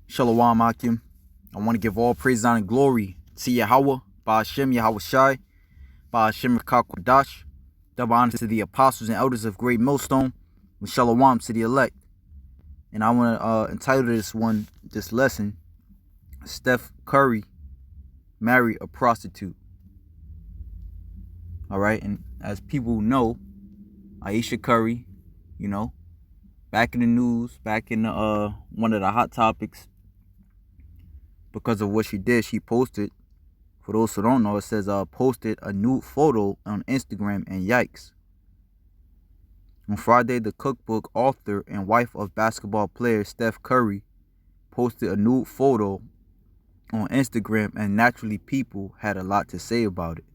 Shalom Akim. I want to give all praise, honor, and glory to Yahweh, Ba'ashem Yahweh Shai, Ba'ashem Rakakwadash. Double honor to the apostles and elders of Great Millstone, and Shalom to the elect. And I want to entitle this lesson, Steph Curry married a prostitute. All right, and as people know, Ayesha Curry, back in the news, back in the one of the hot topics because of what she did. She posted, for those who don't know, it says posted a nude photo on Instagram, and yikes. On Friday, the cookbook author and wife of basketball player Steph Curry posted a nude photo on Instagram, and naturally people had a lot to say about it.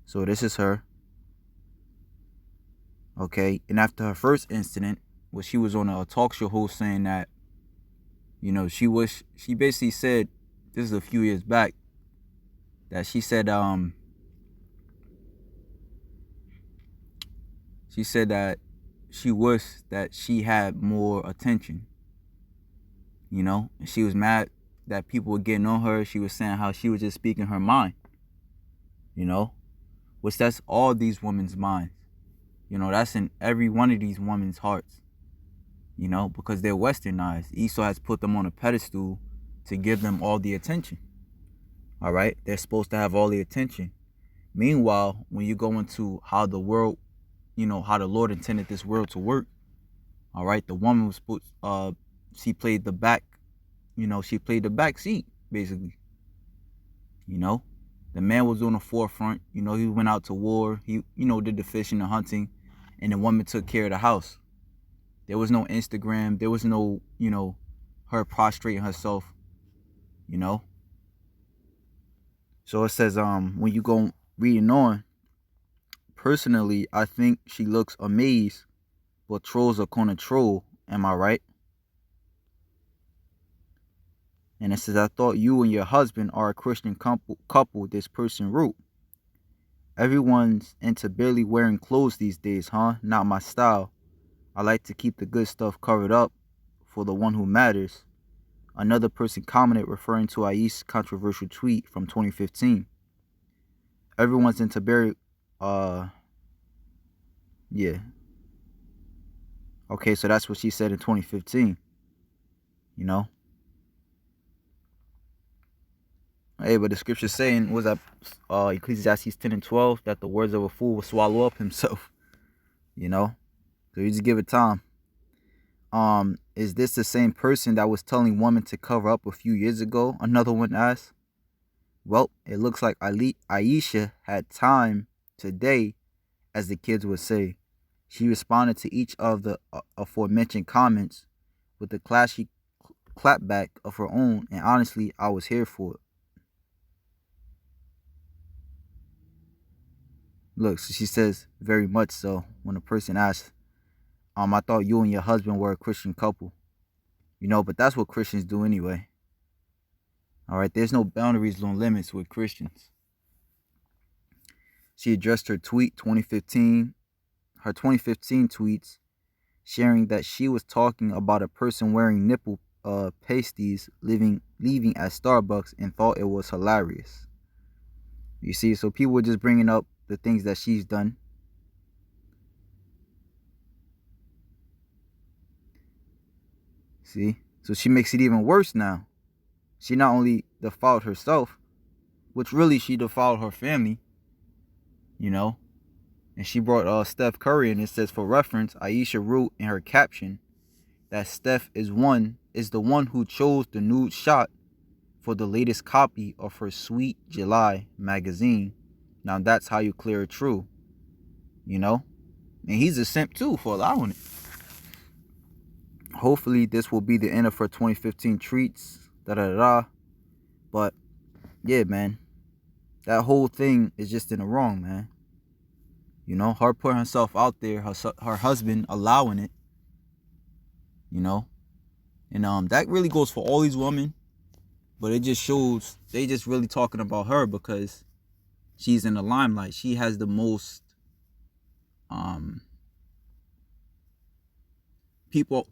So this is her. Okay, and after her first incident, where she was on a talk show host saying that, she basically said, this is a few years back, that she said that she wished that she had more attention, and she was mad that people were getting on her. She was saying how she was just speaking her mind, which that's all these women's minds. That's in every one of these women's hearts, because they're westernized. Esau has put them on a pedestal to give them all the attention. All right? They're supposed to have all the attention. Meanwhile, when you go into how the world, how the Lord intended this world to work, all right, the woman was supposed, she played the back, she played the back seat, basically. The man was on the forefront. He went out to war. He, did the fishing and hunting, and the woman took care of the house. There was no Instagram. There was no, her prostrating herself, So it says, when you go reading on, personally, I think she looks amazed, but trolls are gonna troll. Am I right? And it says, I thought you and your husband are a Christian couple, this person wrote. Everyone's into barely wearing clothes these days, huh? Not my style. I like to keep the good stuff covered up for the one who matters. Another person commented, referring to Aisha's controversial tweet from 2015. Everyone's into barely, yeah. Okay, so that's what she said in 2015, Hey, but the scripture saying, was that Ecclesiastes 10 and 12, that the words of a fool will swallow up himself, So you just give it time. Is this the same person that was telling women to cover up a few years ago? Another one asked. Well, it looks like Ayesha had time today, as the kids would say. She responded to each of the aforementioned comments with a clashy clapback of her own, and honestly, I was here for it. Look, so she says, very much so, when a person asks, I thought you and your husband were a Christian couple. But that's what Christians do anyway. All right, there's no boundaries, no limits with Christians. She addressed her tweet 2015, her 2015 tweets, sharing that she was talking about a person wearing nipple pasties leaving at Starbucks, and thought it was hilarious. You see, so people were just bringing up the things that she's done. See? So she makes it even worse now. She not only defiled herself, which really she defiled her family, and she brought Steph Curry, and it says, for reference, Ayesha wrote in her caption that Steph is the one who chose the nude shot for the latest copy of her Sweet July magazine. Now that's how you clear it true, and he's a simp too for allowing it. Hopefully this will be the end of her 2015 treats. But yeah, man, that whole thing is just in the wrong, man. Her putting herself out there, her husband allowing it, and that really goes for all these women. But it just shows they just really talking about her because she's in the limelight. She has the most people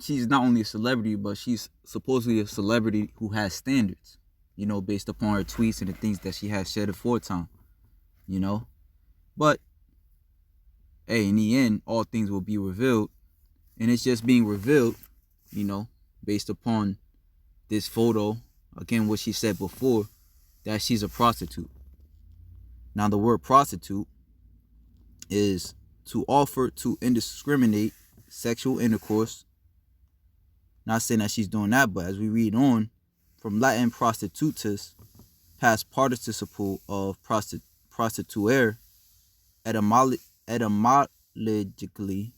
she's not only a celebrity, but she's supposedly a celebrity who has standards, based upon her tweets and the things that she has shared aforetime, you know. But hey, in the end, all things will be revealed, and it's just being revealed, based upon this photo. Again, what she said before, that she's a prostitute. Now, the word prostitute is to offer to indiscriminate sexual intercourse. Not saying that she's doing that, but as we read on, from Latin prostitutus, past participle of prostituere, etymologically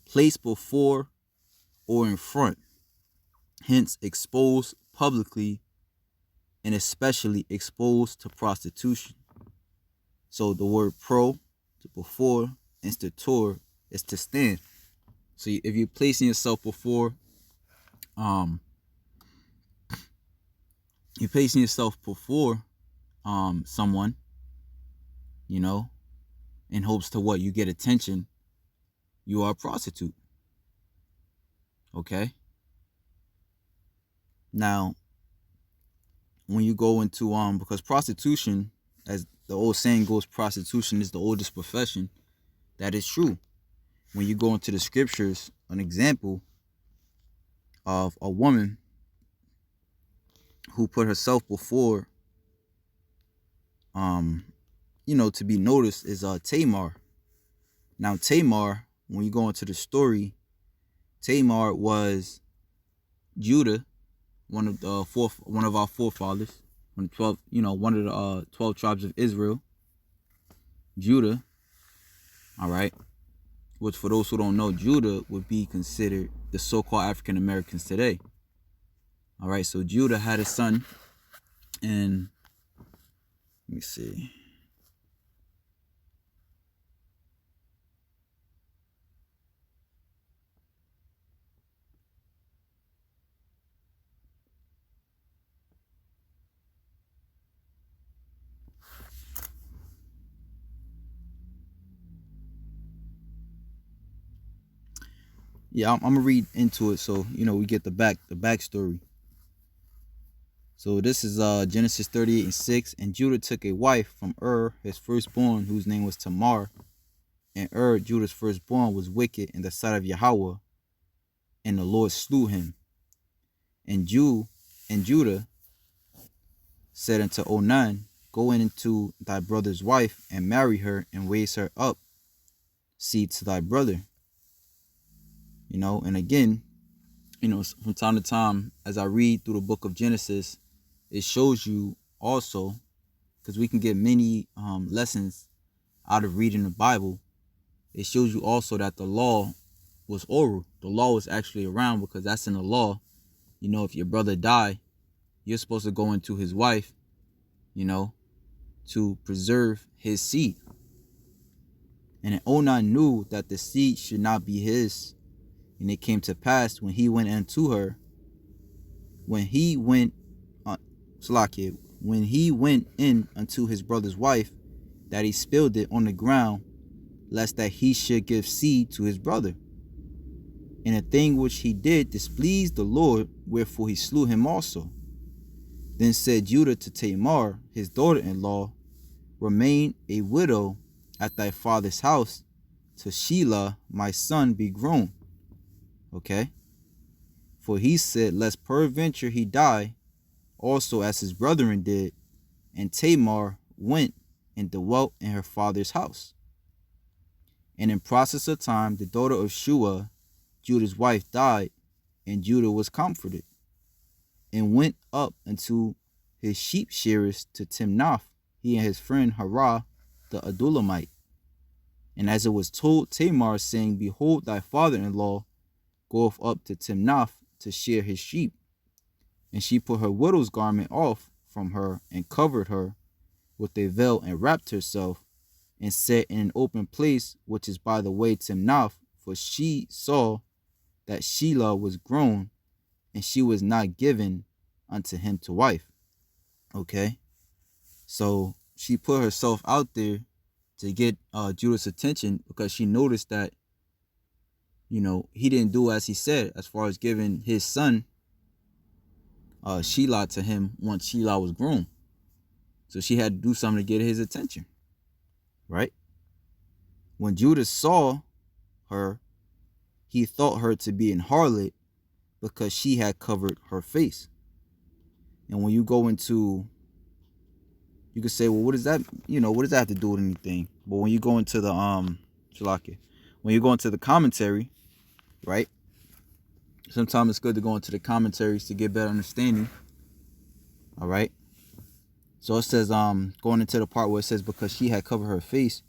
placed before or in front, hence exposed publicly and especially exposed to prostitution. So the word pro, to before, and statur is to stand. So if you're placing yourself before, someone, in hopes to what? You get attention, you are a prostitute. Okay? Now, when you go into, because prostitution, as the old saying goes, prostitution is the oldest profession. That is true. When you go into the scriptures, an example of a woman who put herself before, to be noticed is Tamar. Now, Tamar, when you go into the story, Tamar was Judah, one of our forefathers, one of the 12 tribes of Israel, Judah. All right, which for those who don't know, Judah would be considered the so-called African Americans today. All right, so Judah had a son, and let me see. Yeah, I'm gonna read into it so we get the backstory. So this is Genesis 38:6. And Judah took a wife from his firstborn, whose name was Tamar. And Judah's firstborn, was wicked in the sight of Yahweh, and the Lord slew him. And Judah said unto Onan, go in into thy brother's wife, and marry her, and raise her up seed to thy brother. And again, from time to time, as I read through the book of Genesis, it shows you also, because we can get many lessons out of reading the Bible. It shows you also that the law was oral. The law was actually around, because that's in the law. If your brother died, you're supposed to go into his wife, to preserve his seed. And Onan knew that the seed should not be his. And it came to pass when he went into her, when he went in unto his brother's wife, that he spilled it on the ground, lest that he should give seed to his brother. And a thing which he did displeased the Lord, wherefore he slew him also. Then said Judah to Tamar, his daughter-in-law, remain a widow at thy father's house, till Shelah my son be grown. Okay? For he said, lest peradventure he die, also as his brethren did. And Tamar went and dwelt in her father's house. And in process of time, the daughter of Shua, Judah's wife, died, and Judah was comforted, and went up unto his sheep shearers to Timnath, he and his friend Harah the Adullamite. And as it was told Tamar, saying, behold, thy father-in-law goeth up to Timnath to shear his sheep. And she put her widow's garment off from her, and covered her with a veil, and wrapped herself, and sat in an open place which is by the way Timnath, for she saw that Shelah was grown, and she was not given unto him to wife. Okay, so she put herself out there to get Judah's attention, because she noticed that he didn't do as he said as far as giving his son Shelah to him once Shelah was grown. So she had to do something to get his attention, right? When Judah saw her, he thought her to be an harlot because she had covered her face. And when you go into, you could say, well, what does that, what does that have to do with anything? But when you go into the Shalaki, when you go into the commentary, right? Sometimes it's good to go into the commentaries to get better understanding. All right. So it says, going into the part where it says, because she had covered her face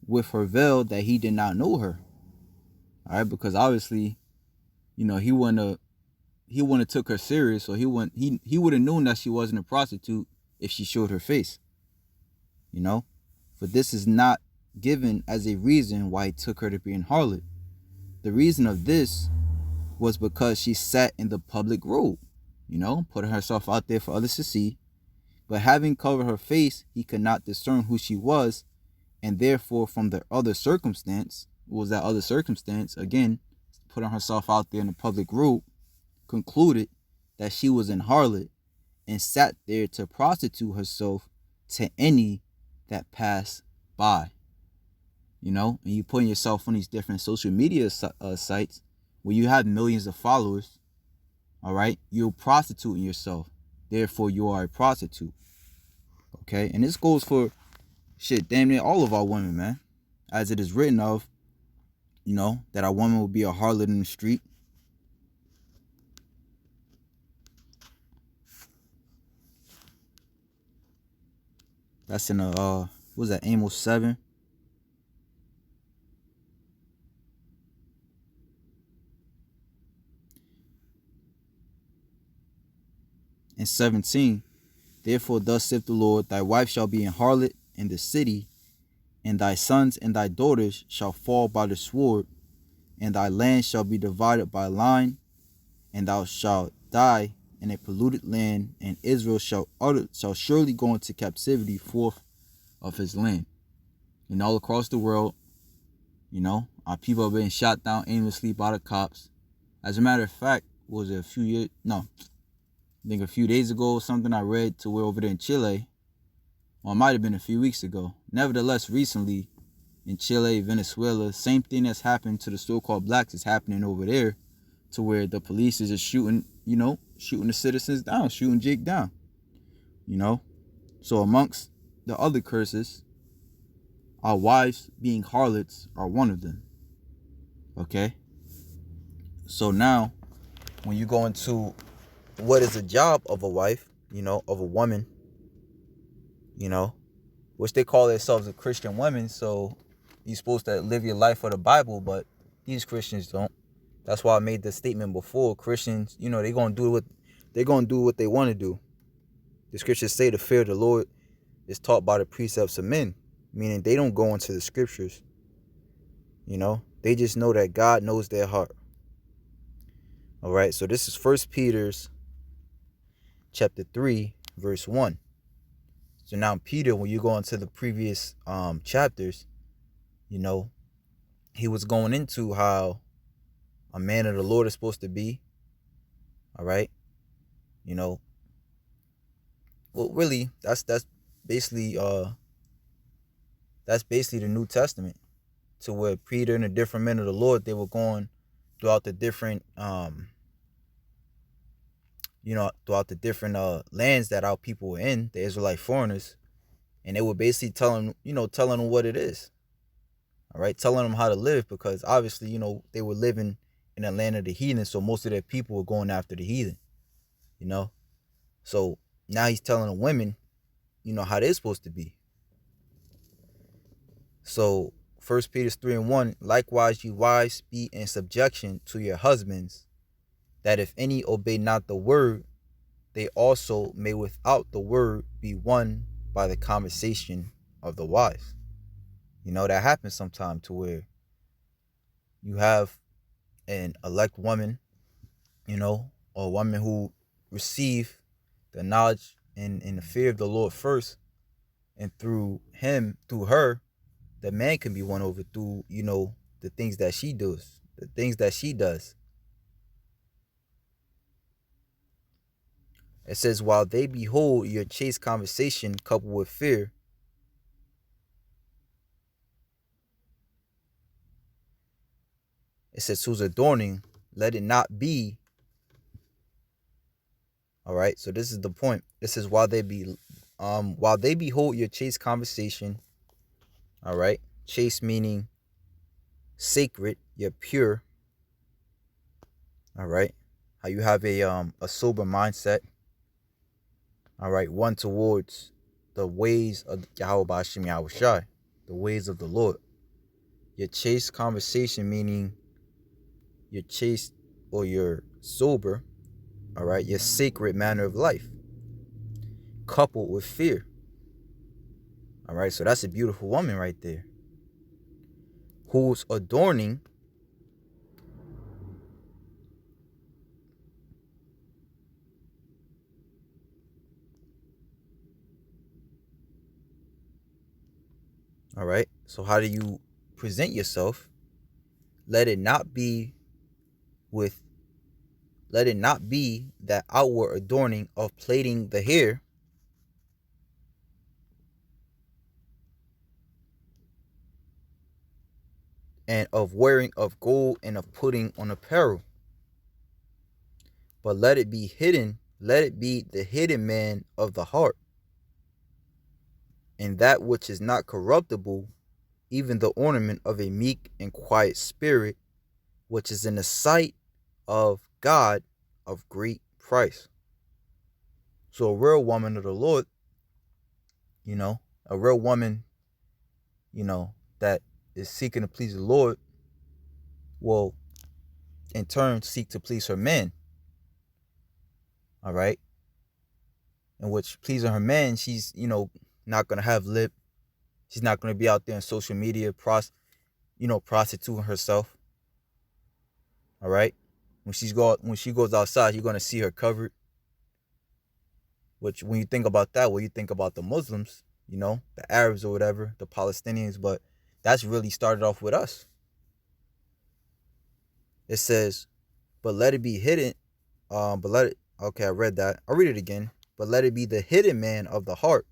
with her veil, that he did not know her. All right, because obviously, he wouldn't have took her serious, or he would have known that she wasn't a prostitute if she showed her face. But this is not given as a reason why he took her to be an harlot. The reason of this was because she sat in the public road, putting herself out there for others to see. But having covered her face, he could not discern who she was, and therefore from the other circumstance, what was that other circumstance? Again, putting herself out there in the public road, concluded that she was an harlot and sat there to prostitute herself to any that passed by. And you putting yourself on these different social media sites where you have millions of followers, all right, you're prostituting yourself. Therefore, you are a prostitute. Okay? And this goes for, damn near all of our women, man. As it is written of, that our woman will be a harlot in the street. That's in what was that, Amos 7? And 17. Therefore thus saith the Lord, thy wife shall be an harlot in the city, and thy sons and thy daughters shall fall by the sword, and thy land shall be divided by line, and thou shalt die in a polluted land, and Israel shall surely go into captivity forth of his land. And all across the world, our people are being shot down aimlessly by the cops. As a matter of fact, was it I think a few days ago, something I read to where over there in Chile, or it might have been a few weeks ago. Nevertheless, recently in Chile, Venezuela, same thing that's happened to the so-called blacks is happening over there, to where the police is just shooting the citizens down, shooting Jake down. So amongst the other curses, our wives being harlots are one of them. Okay? So now, when you go into what is the job of a wife, of a woman, which they call themselves a Christian woman, so you're supposed to live your life for the Bible, but these Christians don't. That's why I made the statement before. Christians, they're gonna do what they want to do. The scriptures say the fear of the Lord is taught by the precepts of men, meaning they don't go into the scriptures. They just know that God knows their heart. All right, so this is 1 Peter's chapter 3, verse 1. So now Peter, when you go into the previous chapters, he was going into how a man of the Lord is supposed to be. All right. Well, really, that's basically the New Testament, to where Peter and the different men of the Lord, they were going throughout the different lands that our people were in, the Israelite foreigners, and they were basically telling them what it is. All right, telling them how to live, because obviously, they were living in the land of the heathen, so most of their people were going after the heathen. So now he's telling the women, how they're supposed to be. So 1 Peter 3 and 1, likewise you wives be in subjection to your husbands, that if any obey not the word, they also may without the word be won by the conversation of the wives. That happens sometime, to where you have an elect woman, or a woman who receive the knowledge and the fear of the Lord first, and through her, the man can be won over through, the things that she does, the things that she does. It says, while they behold your chaste conversation coupled with fear, it says, whose adorning, let it not be. All right, so this is the point. This is while they behold your chaste conversation. All right, chaste meaning sacred, you're pure. All right, how you have a sober mindset. All right, one towards the ways of Yahweh Bashim Yahweh Shai, the ways of the Lord. Your chaste conversation meaning you're chaste or you're sober. All right, your sacred manner of life, coupled with fear. All right, so that's a beautiful woman right there, who's adorning. All right, so how do you present yourself? Let it not be with, let it not be that outward adorning of plaiting the hair, and of wearing of gold and of putting on apparel, but let it be hidden, let it be the hidden man of the heart, and that which is not corruptible, even the ornament of a meek and quiet spirit, which is in the sight of God of great price. So a real woman of the Lord, a real woman, that is seeking to please the Lord, will in turn seek to please her man. All right. In which pleasing her man, she's, not gonna have lip. She's not gonna be out there on social media prostituting herself. All right. When she goes outside, you're gonna see her covered. Which when you think about that, well, you think about the Muslims, the Arabs or whatever, the Palestinians, but that's really started off with us. It says, but let it be hidden. Okay, I read that. I'll read it again. But let it be the hidden man of the heart,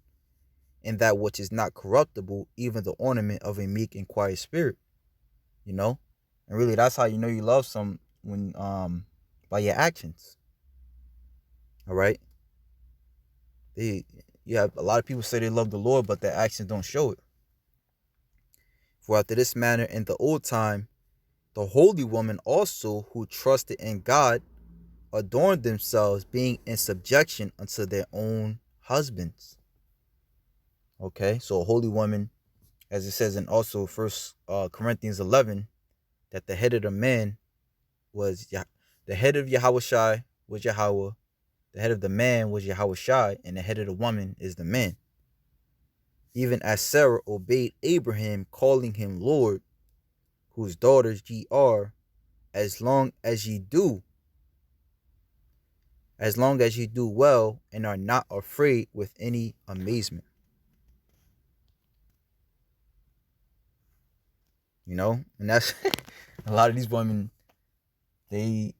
and that which is not corruptible, even the ornament of a meek and quiet spirit. And really that's how you know you love some, when by your actions. All right. You have a lot of people say they love the Lord, but their actions don't show it. For after this manner in the old time, the holy woman also who trusted in God adorned themselves, being in subjection unto their own husbands. Okay, so a holy woman, as it says in also First Corinthians 11, that the head of the man was the head of Yahweh Shai was Yahweh, the head of the man was Yahweh Shai, and the head of the woman is the man. Even as Sarah obeyed Abraham, calling him Lord, whose daughters ye are, as long as ye do well and are not afraid with any amazement. And that's a lot of these women, they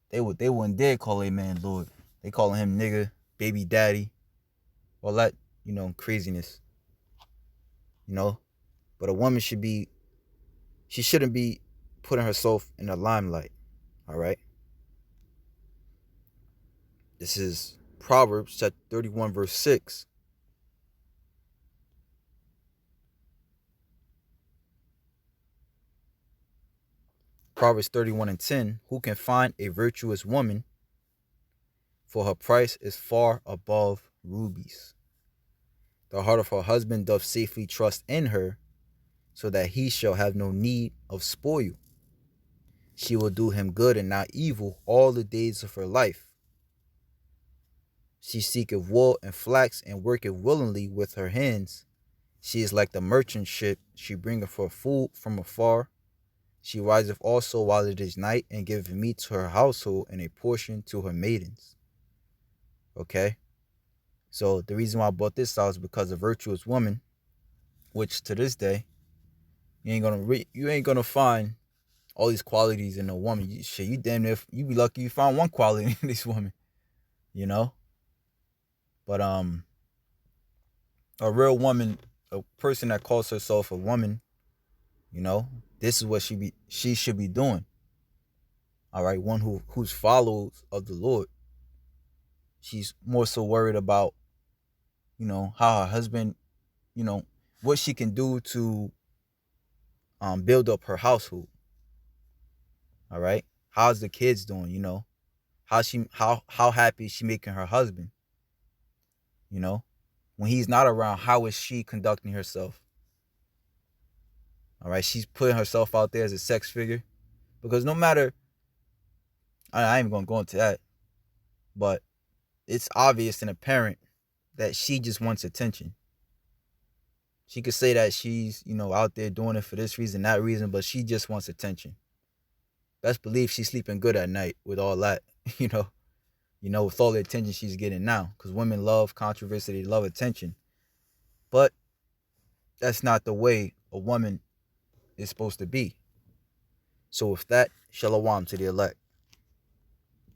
they wouldn't dare call a man Lord. They calling him nigga, baby daddy, all that, craziness. But a woman she shouldn't be putting herself in the limelight. All right. This is Proverbs chapter 31, verse 6. Proverbs 31 and 10. Who can find a virtuous woman? For her price is far above rubies. The heart of her husband doth safely trust in her, so that he shall have no need of spoil. She will do him good and not evil all the days of her life. She seeketh wool and flax, and worketh willingly with her hands. She is like the merchant ship, she bringeth her food from afar. She riseth also while it is night, and giveth meat to her household, and a portion to her maidens. Okay? So the reason why I brought this out is because a virtuous woman, which to this day, You ain't gonna find all these qualities in a woman. You damn near you be lucky you found one quality in this woman, you know. But a real woman, a person that calls herself a woman, you know, this is what she should be doing. All right, one who's followers of the Lord. She's more so worried about, how her husband, you know, what she can do to build up her household. All right, how's the kids doing? How happy is she making her husband? You know, when he's not around, how is she conducting herself? All right, she's putting herself out there as a sex figure because no matter, I ain't gonna go into that, but it's obvious and apparent that she just wants attention. She could say that she's, out there doing it for this reason, that reason, but she just wants attention. Best believe she's sleeping good at night with all that, with all the attention she's getting now. Because women love controversy, they love attention. But that's not the way a woman is supposed to be. So with that, shalom to the elect.